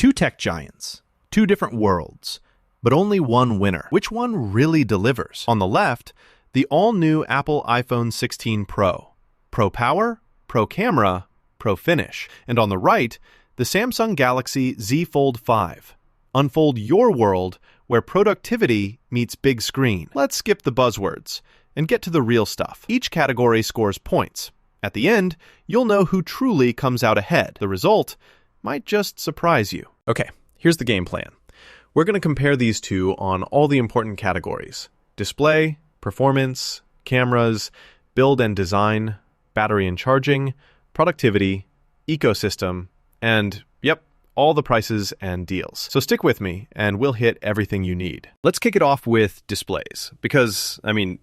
Two tech giants, two different worlds, but only one winner. Which one really delivers? On the left, the all-new Apple iPhone 16 Pro. Pro power, pro camera, pro finish. And on the right, the Samsung Galaxy Z Fold 5. Unfold your world where productivity meets big screen. Let's skip the buzzwords and get to the real stuff. Each category scores points. At the end, you'll know who truly comes out ahead. The result might just surprise you. Okay, here's the game plan. We're going to compare these two on all the important categories: display, performance, cameras, build and design, battery and charging, productivity, ecosystem, and, yep, all the prices and deals. So stick with me, and we'll hit everything you need. Let's kick it off with displays, because,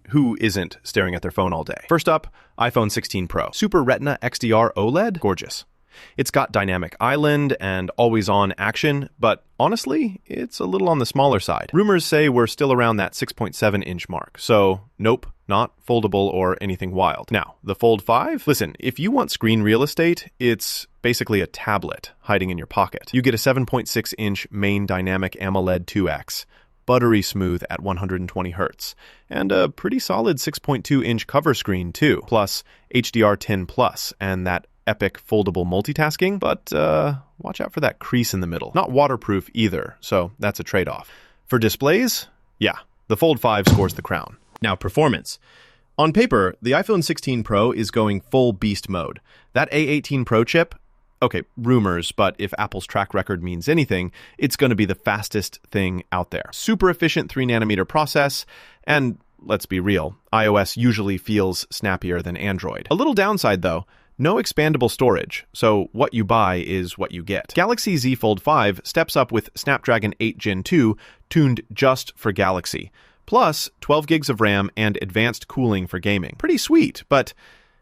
who isn't staring at their phone all day? First up, iPhone 16 Pro. Super Retina XDR OLED? Gorgeous. It's got dynamic island and always-on action, but honestly, it's a little on the smaller side. Rumors say we're still around that 6.7-inch mark, so nope, not foldable or anything wild. Now, the Fold 5? Listen, if you want screen real estate, it's basically a tablet hiding in your pocket. You get a 7.6-inch main dynamic AMOLED 2X, buttery smooth at 120 Hz, and a pretty solid 6.2-inch cover screen too, plus HDR10+, and that epic foldable multitasking, but watch out for that crease in the middle. Not waterproof either, so that's a trade-off. For displays, yeah, the Fold 5 scores the crown. Now, performance. On paper, the iPhone 16 Pro is going full beast mode. That A18 Pro chip, okay, rumors, but if Apple's track record means anything, it's going to be the fastest thing out there. Super efficient 3nm process, and let's be real, iOS usually feels snappier than Android. A little downside though, no expandable storage, so what you buy is what you get. Galaxy Z Fold 5 steps up with Snapdragon 8 Gen 2, tuned just for Galaxy, plus 12 gigs of RAM and advanced cooling for gaming. Pretty sweet, but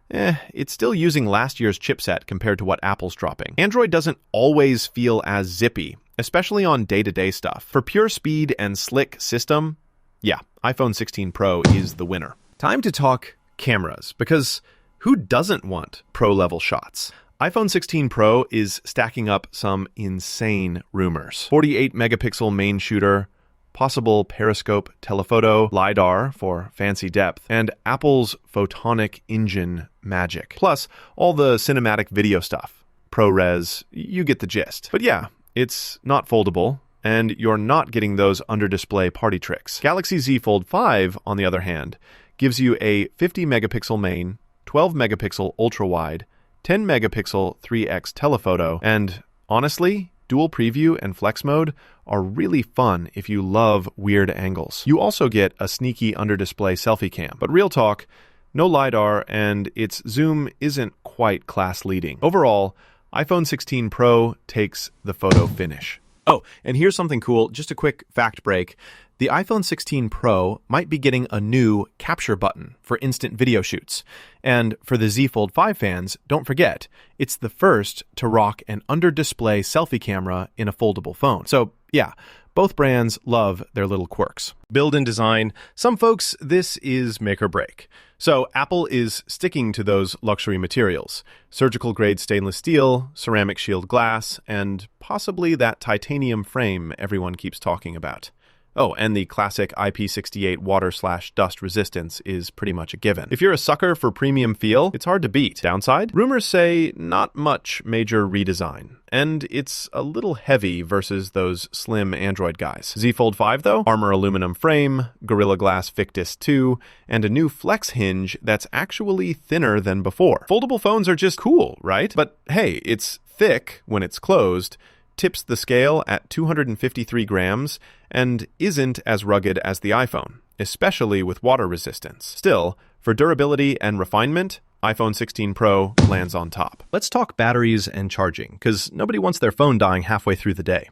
it's still using last year's chipset compared to what Apple's dropping. Android doesn't always feel as zippy, especially on day-to-day stuff. For pure speed and slick system, yeah, iPhone 16 Pro is the winner. Time to talk cameras, because who doesn't want pro-level shots? iPhone 16 Pro is stacking up some insane rumors. 48-megapixel main shooter, possible periscope telephoto, LiDAR for fancy depth, and Apple's photonic engine magic. Plus, all the cinematic video stuff. ProRes, you get the gist. But yeah, it's not foldable, and you're not getting those under-display party tricks. Galaxy Z Fold 5, on the other hand, gives you a 50-megapixel main, 12-megapixel ultra-wide, 10-megapixel 3x telephoto, and honestly, dual preview and flex mode are really fun if you love weird angles. You also get a sneaky under-display selfie cam, but real talk, no LiDAR, and its zoom isn't quite class-leading. Overall, iPhone 16 Pro takes the photo finish. Oh, and here's something cool, just a quick fact break. The iPhone 16 Pro might be getting a new capture button for instant video shoots. And for the Z Fold 5 fans, don't forget, it's the first to rock an under-display selfie camera in a foldable phone. So yeah, both brands love their little quirks. Build and design, some folks, this is make or break. So Apple is sticking to those luxury materials: surgical-grade stainless steel, ceramic shield glass, and possibly that titanium frame everyone keeps talking about. Oh, and the classic IP68 water/dust resistance is pretty much a given. If you're a sucker for premium feel, it's hard to beat. Downside? Rumors say not much major redesign, and it's a little heavy versus those slim Android guys. Z Fold 5 though, armor aluminum frame, Gorilla Glass Victus 2, and a new flex hinge that's actually thinner than before. Foldable phones are just cool, right? But hey, it's thick when it's closed, tips the scale at 253 grams, and isn't as rugged as the iPhone, especially with water resistance. Still, for durability and refinement, iPhone 16 Pro lands on top. Let's talk batteries and charging, because nobody wants their phone dying halfway through the day.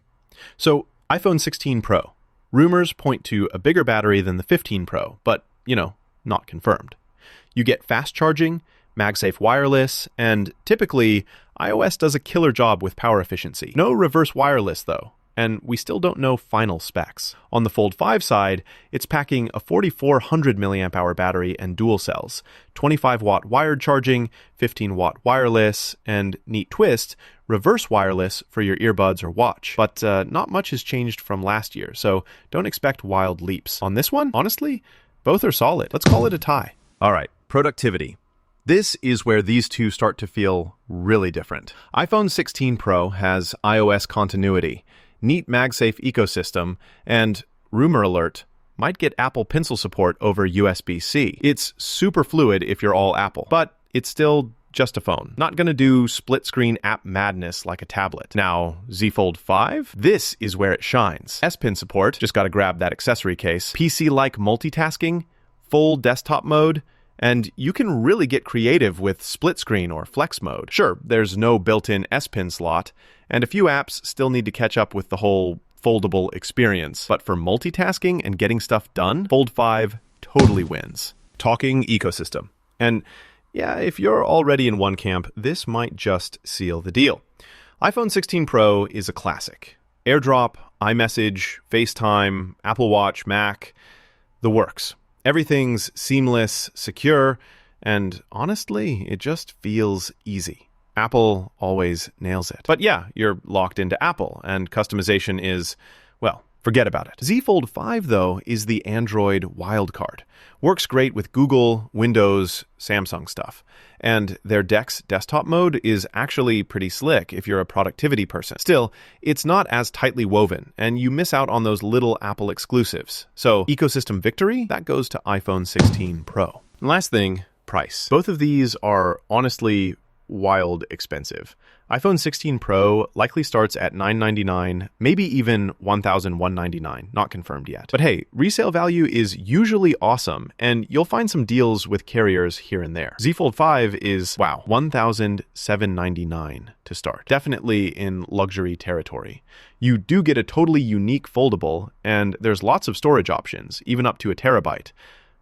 So, iPhone 16 Pro. Rumors point to a bigger battery than the 15 Pro, but, not confirmed. You get fast charging, MagSafe wireless, and typically, iOS does a killer job with power efficiency. No reverse wireless, though, and we still don't know final specs. On the Fold 5 side, it's packing a 4400 mAh battery and dual cells, 25-watt wired charging, 15-watt wireless, and neat twist, reverse wireless for your earbuds or watch. But not much has changed from last year, so don't expect wild leaps. On this one, honestly, both are solid. Let's call it a tie. All right, productivity. This is where these two start to feel really different. iPhone 16 Pro has iOS continuity, neat MagSafe ecosystem, and, rumor alert, might get Apple Pencil support over USB-C. It's super fluid if you're all Apple, but it's still just a phone. Not gonna do split-screen app madness like a tablet. Now, Z Fold 5? This is where it shines. S Pen support, just gotta grab that accessory case. PC-like multitasking, full desktop mode, and you can really get creative with split screen or flex mode. Sure, there's no built-in S Pen slot, and a few apps still need to catch up with the whole foldable experience. But for multitasking and getting stuff done, Fold 5 totally wins. Talking ecosystem. And yeah, if you're already in one camp, this might just seal the deal. iPhone 16 Pro is a classic. AirDrop, iMessage, FaceTime, Apple Watch, Mac, the works. Everything's seamless, secure, and honestly, it just feels easy. Apple always nails it. But yeah, you're locked into Apple, and customization is, well, forget about it. Z Fold 5, though, is the Android wildcard. Works great with Google, Windows, Samsung stuff. And their DeX desktop mode is actually pretty slick if you're a productivity person. Still, it's not as tightly woven, and you miss out on those little Apple exclusives. So, ecosystem victory, that goes to iPhone 16 Pro. And last thing, price. Both of these are honestly wild expensive. iPhone 16 Pro likely starts at $999, maybe even $1,199, not confirmed yet. But hey, resale value is usually awesome, and you'll find some deals with carriers here and there. Z Fold 5 is, wow, $1,799 to start. Definitely in luxury territory. You do get a totally unique foldable, and there's lots of storage options, even up to a terabyte.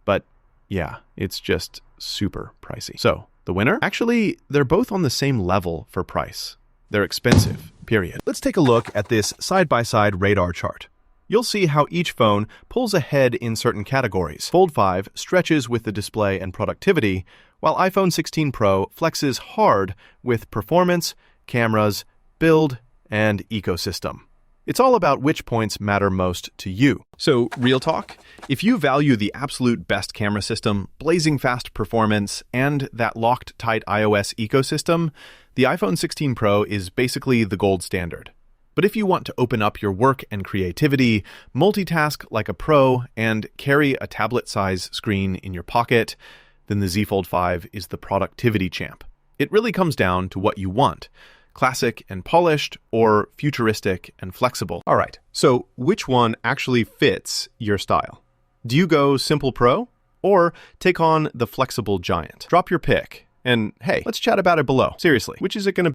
But yeah, it's just super pricey. So, the winner? Actually, they're both on the same level for price. They're expensive, period. Let's take a look at this side-by-side radar chart. You'll see how each phone pulls ahead in certain categories. Fold 5 stretches with the display and productivity, while iPhone 16 Pro flexes hard with performance, cameras, build, and ecosystem. It's all about which points matter most to you. So, real talk, if you value the absolute best camera system, blazing fast performance, and that locked tight iOS ecosystem, the iPhone 16 Pro is basically the gold standard. But if you want to open up your work and creativity, multitask like a pro, and carry a tablet-size screen in your pocket, then the Z Fold 5 is the productivity champ. It really comes down to what you want. Classic and polished, or futuristic and flexible. All right, so which one actually fits your style? Do you go simple pro, or take on the flexible giant? Drop your pick, and hey, let's chat about it below. Seriously, which is it going to be?